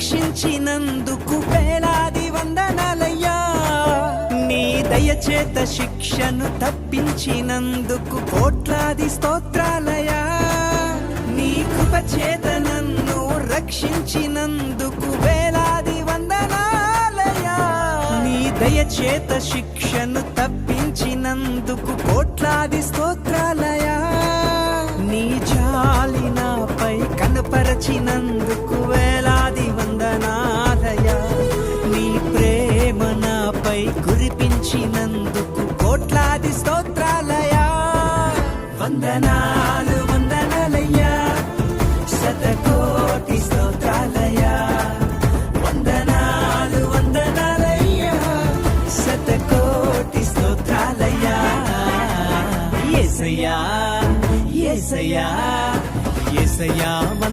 రక్షించినందుకు వేలాది వందనాలయ్యా. నీ దయచేత శిక్షను తప్పించినందుకు కోట్లాది స్తోత్రాలయ్యా. నీ కృప చేత నన్ను రక్షించినందుకు వేలాది వందనాలయ్యా. నీ దయచేత శిక్షను తప్పించినందుకు కోట్లాది స్తోత్రాలయ్యా. నీ జాలి నాపై కనపరచినందుకు వేలాది వందనాలయ్యా. నీ ప్రేమ నాపై కురిపించినందుకు కోట్లాది స్తోత్రాలయ్యా. వందనాలు వందనాలయ్యా, శతకోటి స్తోత్రాలయ్యా. వందనాలు వందనాలయ్యా, శతకోటి స్తోత్రాలయ్యా. యేసయ్యా యేసయ్యా యేసయ్యా.